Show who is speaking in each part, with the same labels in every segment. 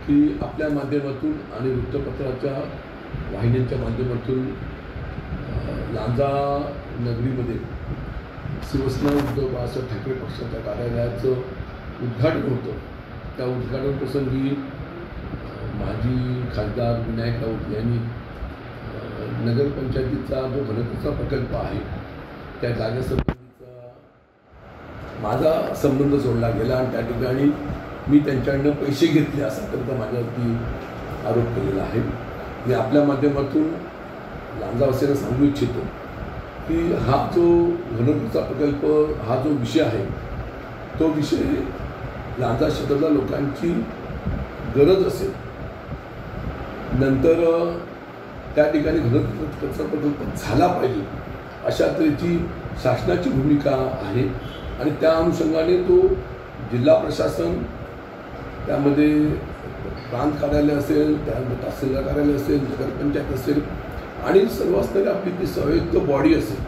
Speaker 1: की आपल्या माध्यमातून आणि वृत्तपत्राच्या वाहिन्यांच्या माध्यमातून लांजा नगरीमध्ये शिवसेना उद्धव बाळासाहेब ठाकरे पक्षाच्या कार्यालयाचं उद्घाटन होतं। त्या उद्घाटन प्रसंगी माजी खासदार विनायक राऊत यांनी नगरपंचायतीचा जो घनकचरा प्रकल्प आहे त्या जागेसंबंधीचा माझा संबंध जोडला गेला आणि त्या ठिकाणी मी त्यांच्याकडनं पैसे घेतले असा करता माझ्यावरती आरोप केलेला आहे। मी आपल्या माध्यमातून लांजावासीयांना सांगू इच्छितो की हा जो घनकचरा प्रकल्प हा जो विषय आहे तो विषय लांजा शहरातल्या लोकांची गरज असेल, नंतर त्या ठिकाणी घनकचरा प्रकल्प झाला पाहिजे अशा तऱ्हेची शासनाची भूमिका आहे आणि त्या अनुषंगाने तो जिल्हा प्रशासन, त्यामध्ये प्रांत कार्यालय असेल, त्यामध्ये तहसीलदार कार्यालय असेल, नगरपंचायत असेल आणि सर्व असणारी आपली ती संयुक्त बॉडी असेल,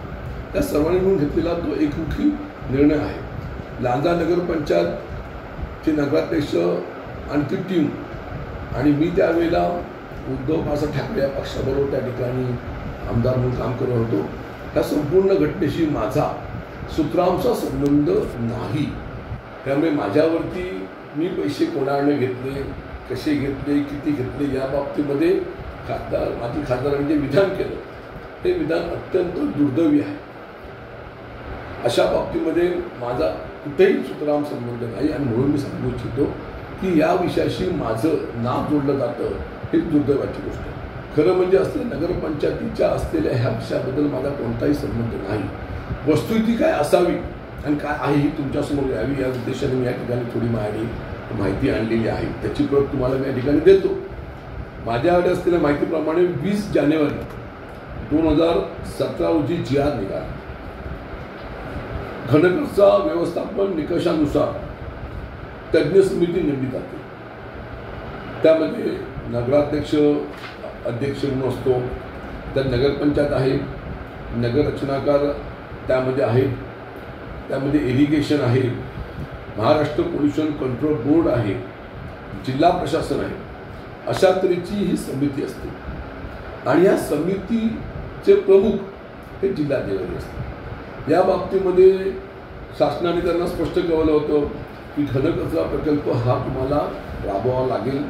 Speaker 1: त्या सर्वांनी मिळून घेतलेला तो एकमुखी निर्णय आहे। लांजा नगरपंचायतचे नगराध्यक्ष आणि ती टीम आणि मी त्यावेळेला उद्धव बाळासाहेब ठाकरे या पक्षाबरोबर त्या ठिकाणी आमदार म्हणून काम करत होतो। त्या संपूर्ण घटनेशी माझा सुतरामचा संबंध नाही, त्यामुळे माझ्यावरती मी पैसे कोणाकडे घेतले, कसे घेतले, किती घेतले या बाबतीमध्ये माजी खासदारांनी जे विधान केलं ते विधान अत्यंत दुर्दैवी आहे। अशा बाबतीमध्ये माझा कुठेही सुतराम संबंध नाही आणि म्हणून मी सांगू इच्छितो की या विषयाशी माझं नाव जोडलं जातं ही दुर्दैवाची गोष्ट आहे। खरं म्हणजे असलेल्या नगरपंचायतीच्या असलेल्या ह्या विषयाबद्दल माझा कोणताही संबंध नाही। वस्तुस्थिती काय असावी आणि काय आहे ही तुमच्यासमोर यावी या उद्देशाने मी या ठिकाणी थोडी माहिती आणलेली आहे, त्याची प्रत तुम्हाला मी या ठिकाणी देतो। माझ्याकडे असलेल्या माहितीप्रमाणे 20 जानेवारी 2017 रोजी जी.आर. निघाला। घनकचरा व्यवस्थापन निकषानुसार तज्ज्ञ समिती नेमली जाते, त्यामध्ये नगराध्यक्ष अध्यक्ष म्हणून असतो, त्यात नगरपंचायत आहे, नगर रचनाकार त्यामध्ये आहे, त्यामध्ये इरिगेशन आहे, महाराष्ट्र पोल्युशन कंट्रोल बोर्ड आहे, जिल्हा प्रशासन आहे, अशा तऱ्हेची ही समिती असते आणि या समितीचे प्रमुख हे जिल्हाधिकारी असतात। या बाबतीमध्ये शासनाने त्यांना स्पष्ट कळवलं होतं की घनकचरा प्रकल्प हा तुम्हाला राबवावा लागेल,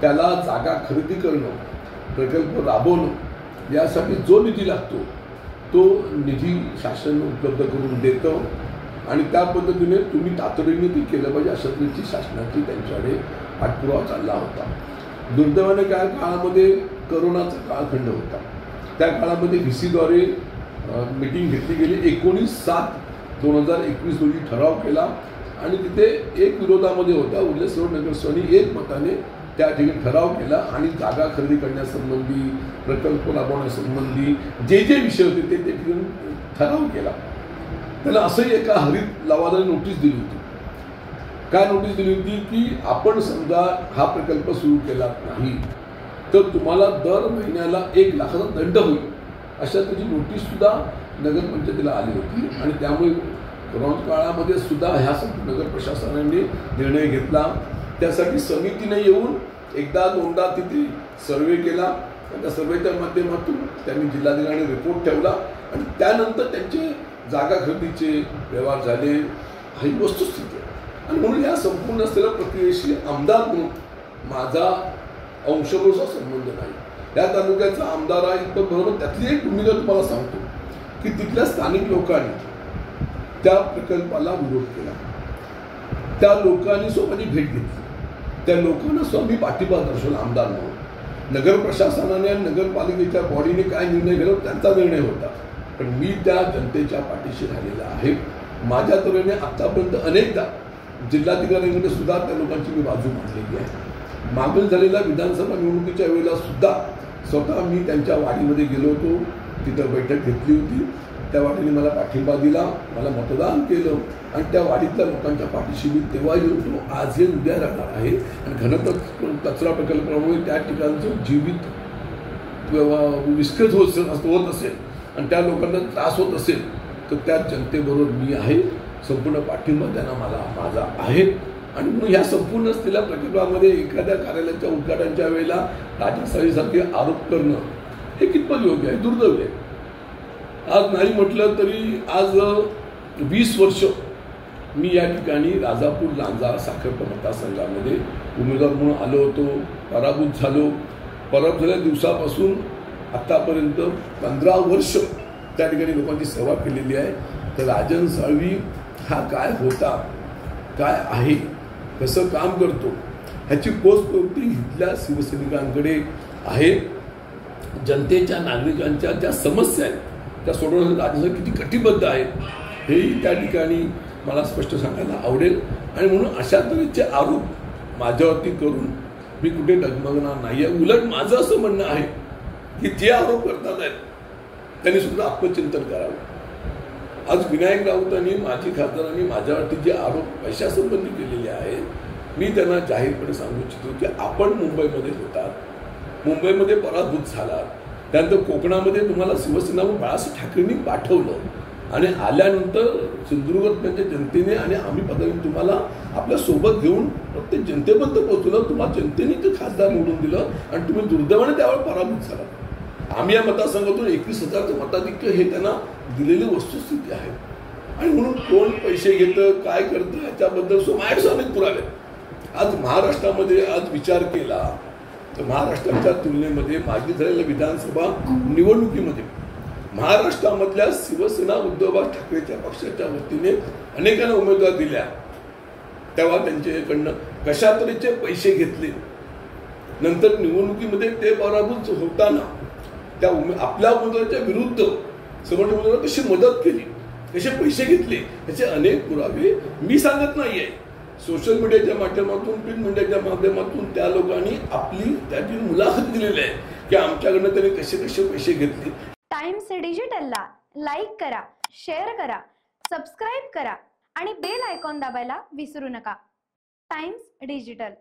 Speaker 1: त्याला जागा खरेदी करणं, प्रकल्प राबवणं यासाठी जो निधी लागतो तो निधी शासन उपलब्ध करून देतं आणि त्या पद्धतीने तुम्ही तातडीने ते केलं पाहिजे अशा तऱ्हेची शासनाची त्यांच्याकडे पाठपुरावा चालला होता। दुर्दैवाने काय काळामध्ये करोनाचा काळखंड होता, त्या काळामध्ये VC द्वारे मीटिंग घेतली गेली। 19/7/2021 रोजी ठराव केला आणि तिथे एक विरोधामध्ये होता, उरले सर्व नगरसेवकांनी एक मताने त्या ठिकाणी ठराव केला आणि जागा खरेदी करण्यासंबंधी, प्रकल्प राबवण्यासंबंधी जे जे विषय होते ते ठिकाणी ठराव केला। त्याला असंही एका हरित लवादाने नोटीस दिली होती। काय नोटीस दिली होती की आपण समजा हा प्रकल्प सुरू केला नाही तर तुम्हाला दर महिन्याला 1 लाखाचा दंड होईल अशा त्याची नोटीस सुद्धा नगरपंचायतीला आली होती आणि त्यामुळे कोरोना काळामध्ये सुद्धा ह्या नगर प्रशासनाने निर्णय घेतला। त्यासाठी समितीने येऊन एकदा दोनदा तिथे सर्वे केला, त्या सर्वेच्या माध्यमातून त्यांनी जिल्हाधिकाऱ्यांनी रिपोर्ट ठेवला आणि त्यानंतर त्यांचे जागा खरेदीचे व्यवहार झाले, ही वस्तुस्थिती आहे। आणि म्हणून या संपूर्ण असलेल्या प्रक्रियेशी आमदार म्हणून माझा अंशबळचा संबंध नाही। या तालुक्याचा आमदार आहे इतकं बरोबर। त्यातली एक भूमिका तुम्हाला सांगतो की तिथल्या स्थानिक लोकांनी त्या प्रकल्पाला विरोध केला, त्या लोकांनी स्वतःची भेट घेतली, त्या लोकांना स्वतः पाठिंबा दर्शवला आमदार म्हणून। नगर प्रशासनाने आणि नगरपालिकेच्या बॉडीने काय निर्णय घेतला त्यांचा निर्णय होता, पण मी त्या जनतेच्या पाठीशी राहिलेला आहे। माझ्या तऱ्हेने आतापर्यंत अनेकदा जिल्हाधिकाऱ्यांकडे सुद्धा त्या लोकांची मी बाजू मांडलेली आहे। मागील झालेल्या विधानसभा निवडणुकीच्या वेळेला सुद्धा स्वतः मी त्यांच्या वाडीमध्ये गेलो होतो, तिथं बैठक घेतली होती, त्या वाडीने मला पाठिंबा दिला, मला मतदान केलं आणि त्या वाडीतल्या लोकांच्या पाठीशी मी तेव्हा येतो, आज हे उद्या राहणार आहे। आणि घनकचरा प्रकल्पामुळे त्या ठिकाणचं जीवित विस्कळीत होत असेल आणि त्या लोकांना त्रास होत असेल तर त्या जनतेबरोबर मी आहे, संपूर्ण पाठिंबा त्यांना माझा आहे। आणि म्हणून ह्या संपूर्ण असलेल्या प्रकल्पामध्ये एखाद्या कार्यालयाच्या उद्घाटनाच्या वेळेला राजसाहेबांसारखे आरोप करणं हे कितपत योग्य आहे, दुर्दैव आहे. आज नाही म्हटलं तरी आज 20 वर्ष मी या ठिकाणी राजापूर लांजा साखरपा मतदारसंघामध्ये उमेदवार म्हणून आलो होतो, पराभूत झालो. पराभूत झाल्या दिवसापासून आत्तापर्यंत 15 वर्ष त्या ठिकाणी लोकांची सेवा केलेली आहे. तर राजन साळवी हा काय होता, काय आहे, कसं काम करतो ह्याची पोचपावती इथल्या शिवसैनिकांकडे आहे. जनतेच्या नागरिकांच्या ज्या समस्या आहेत त्या सोडवण्यासाठी राजन किती कटिबद्ध आहेत हेही त्या ठिकाणी मला स्पष्ट सांगायला आवडेल. आणि म्हणून अशा तऱ्हेचे आरोप माझ्यावरती करून मी कुठे डगमगणार नाही आहे. उलट माझं असं म्हणणं आहे की जे आरोप करतात आहेत त्यांनी सुद्धा आत्मचिंतन करावं. आज विनायक राऊतांनी, माजी खासदारांनी माझ्यावरती जे आरोप पैशासंबंधी केलेले आहेत मी त्यांना जाहीरपणे सांगू इच्छितो की आपण मुंबईमध्ये होतात, मुंबईमध्ये पराभूत झालात, त्यानंतर कोकणामध्ये तुम्हाला शिवसेना बाळासाहेब ठाकरेंनी पाठवलं आणि आल्यानंतर सिंधुदुर्गातल्या जनतेने आणि आम्ही पदाने तुम्हाला आपल्या सोबत घेऊन प्रत्येक जनतेपर्यंत पोहोचवलं. तुम्हाला जनतेने ते खासदार निवडून दिलं आणि तुम्ही दुर्दैवाने त्यावेळेस पराभूत झाला. आम्ही या मतदारसंघातून 21,000चं मताधिक्य हे त्यांना दिलेली वस्तुस्थिती आहे. आणि म्हणून कोण पैसे घेतं, काय करतं याच्याबद्दल माझ्याकडे अनेक पुरावे. आज महाराष्ट्रामध्ये आज विचार केला तर महाराष्ट्राच्या तुलनेमध्ये मागे झालेल्या विधानसभा निवडणुकीमध्ये महाराष्ट्रामधल्या शिवसेना उद्धव ठाकरेच्या पक्षाच्या वतीने अनेकांना उमेदवार दिल्या. तेव्हा त्यांच्याकडनं कशा तऱ्हेचे पैसे घेतले, नंतर निवडणुकीमध्ये ते पराभूत होताना त्या आपल्या उमेदवाराच्या विरुद्ध समोरच्या उमेदवाराला कशी मदत केली, कसे पैसे घेतले याचे अनेक पुरावे मी सांगत नाहीये. सोशल मीडियाच्या माध्यमातून, प्रिंट मीडियाच्या माध्यमातून त्या लोकांनी आपली त्याची मुलाखत दिलेली आहे की आमच्याकडनं त्यांनी कसे कसे पैसे घेतले.
Speaker 2: टाइम्स डिजिटलला लाईक करा, शेअर करा, सबस्क्राईब करा आणि बेल आयकॉन दाबायला विसरू नका. Times digital.